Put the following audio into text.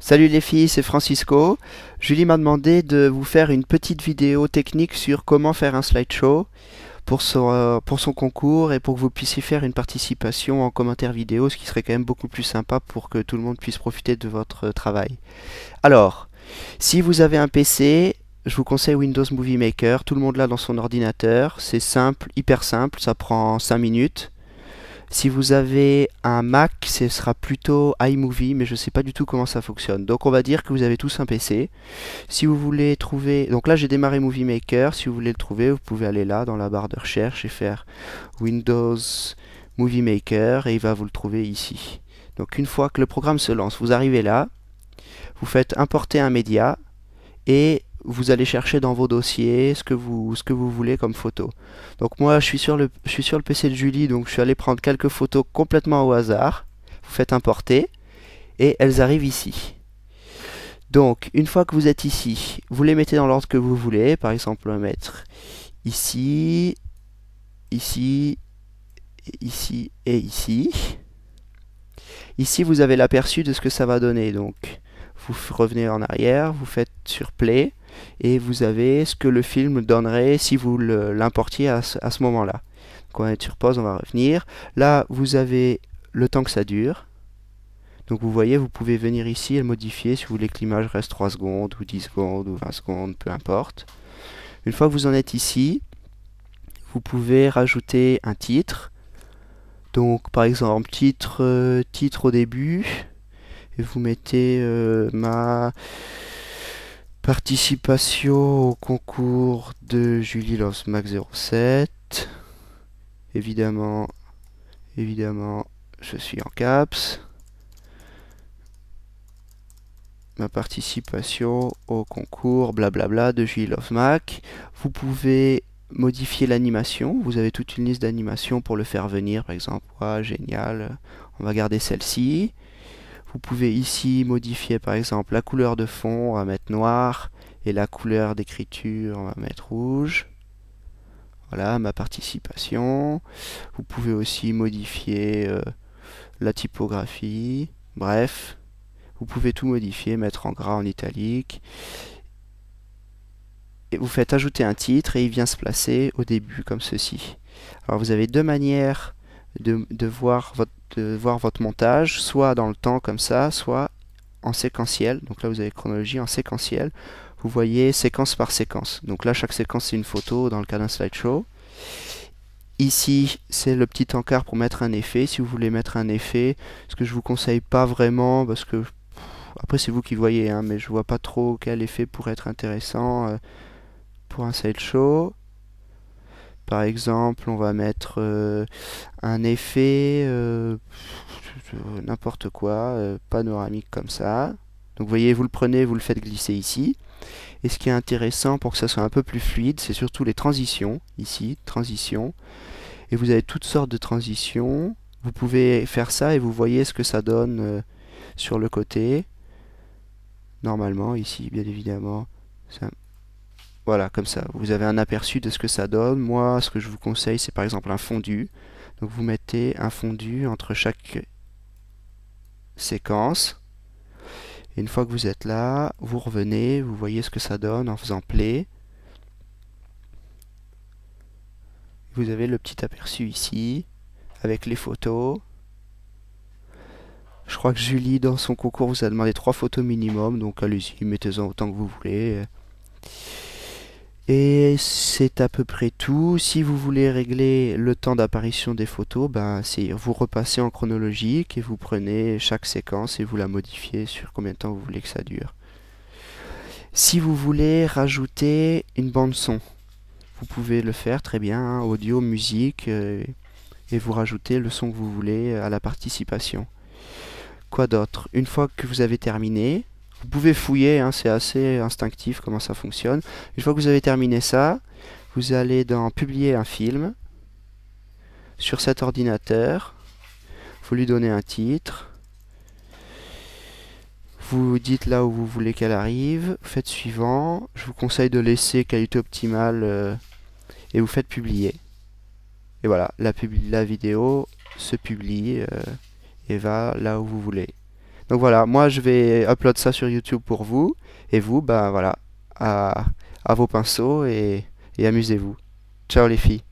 Salut les filles, c'est Francisco. Julie m'a demandé de vous faire une petite vidéo technique sur comment faire un slideshow pour son concours et pour que vous puissiez faire une participation en commentaire vidéo, ce qui serait quand même beaucoup plus sympa pour que tout le monde puisse profiter de votre travail. Alors, si vous avez un PC, je vous conseille Windows Movie Maker. Tout le monde l'a dans son ordinateur. C'est simple, hyper simple, ça prend 5 minutes. Si vous avez un Mac, ce sera plutôt iMovie, mais je ne sais pas du tout comment ça fonctionne. Donc on va dire que vous avez tous un PC. Si vous voulez trouver... Donc là j'ai démarré Movie Maker. Si vous voulez le trouver, vous pouvez aller là dans la barre de recherche et faire Windows Movie Maker et il va vous le trouver ici. Donc une fois que le programme se lance, vous arrivez là, vous faites importer un média et vous allez chercher dans vos dossiers ce que vous voulez comme photo. Donc moi je suis sur le PC de Julie, donc je suis allé prendre quelques photos complètement au hasard. Vous faites importer et elles arrivent ici. Donc une fois que vous êtes ici, vous les mettez dans l'ordre que vous voulez. Par exemple on va mettre ici, ici, ici et ici. Ici vous avez l'aperçu de ce que ça va donner. Donc vous revenez en arrière, vous faites sur Play et vous avez ce que le film donnerait si vous l'importiez à ce moment-là. Donc on va être sur pause, on va revenir. Là, vous avez le temps que ça dure. Donc vous voyez, vous pouvez venir ici et le modifier si vous voulez que l'image reste 3 secondes ou 10 secondes ou 20 secondes, peu importe. Une fois que vous en êtes ici, vous pouvez rajouter un titre. Donc par exemple, titre au début. Et vous mettez ma participation au concours de Julie Loves Mac 07. Évidemment, je suis en caps. Ma participation au concours blablabla de Julie Loves Mac. Vous pouvez modifier l'animation. Vous avez toute une liste d'animations pour le faire venir. Par exemple, génial. On va garder celle-ci. Vous pouvez ici modifier par exemple la couleur de fond, on va mettre noir, et la couleur d'écriture, on va mettre rouge. Voilà ma participation. Vous pouvez aussi modifier la typographie. Bref, vous pouvez tout modifier, mettre en gras, en italique. Et vous faites ajouter un titre et il vient se placer au début comme ceci. Alors vous avez deux manières de voir votre montage, soit dans le temps comme ça, soit en séquentiel. Donc là vous avez chronologie en séquentiel. Vous voyez séquence par séquence. Donc là chaque séquence c'est une photo dans le cas d'un slideshow. Ici c'est le petit encart pour mettre un effet. Si vous voulez mettre un effet, ce que je vous conseille pas vraiment parce que après c'est vous qui voyez, hein, mais je vois pas trop quel effet pourrait être intéressant pour un slideshow. Par exemple, on va mettre un effet, n'importe quoi, panoramique comme ça. Donc vous voyez, vous le prenez, vous le faites glisser ici. Et ce qui est intéressant pour que ça soit un peu plus fluide, c'est surtout les transitions. Ici, transition. Et vous avez toutes sortes de transitions. Vous pouvez faire ça et vous voyez ce que ça donne sur le côté. Normalement, ici, bien évidemment, ça... Voilà, comme ça, vous avez un aperçu de ce que ça donne. Moi, ce que je vous conseille, c'est par exemple un fondu. Donc vous mettez un fondu entre chaque séquence. Et une fois que vous êtes là, vous revenez, vous voyez ce que ça donne en faisant play. Vous avez le petit aperçu ici, avec les photos. Je crois que Julie, dans son concours, vous a demandé 3 photos minimum, donc allez-y, mettez-en autant que vous voulez. Et c'est à peu près tout. Si vous voulez régler le temps d'apparition des photos, vous repassez en chronologique et vous prenez chaque séquence et vous la modifiez sur combien de temps vous voulez que ça dure. Si vous voulez rajouter une bande son, vous pouvez le faire très bien, hein, audio, musique, et vous rajoutez le son que vous voulez à la participation. Quoi d'autre? Une fois que vous avez terminé, vous pouvez fouiller, hein, c'est assez instinctif comment ça fonctionne. Une fois que vous avez terminé ça, vous allez dans Publier un film sur cet ordinateur. Vous lui donnez un titre. Vous dites là où vous voulez qu'elle arrive. Vous faites suivant. Je vous conseille de laisser qualité optimale et vous faites publier. Et voilà, la vidéo se publie et va là où vous voulez. Donc voilà, moi je vais upload ça sur YouTube pour vous, et vous, bah voilà, à, à vos pinceaux et amusez-vous. Ciao les filles.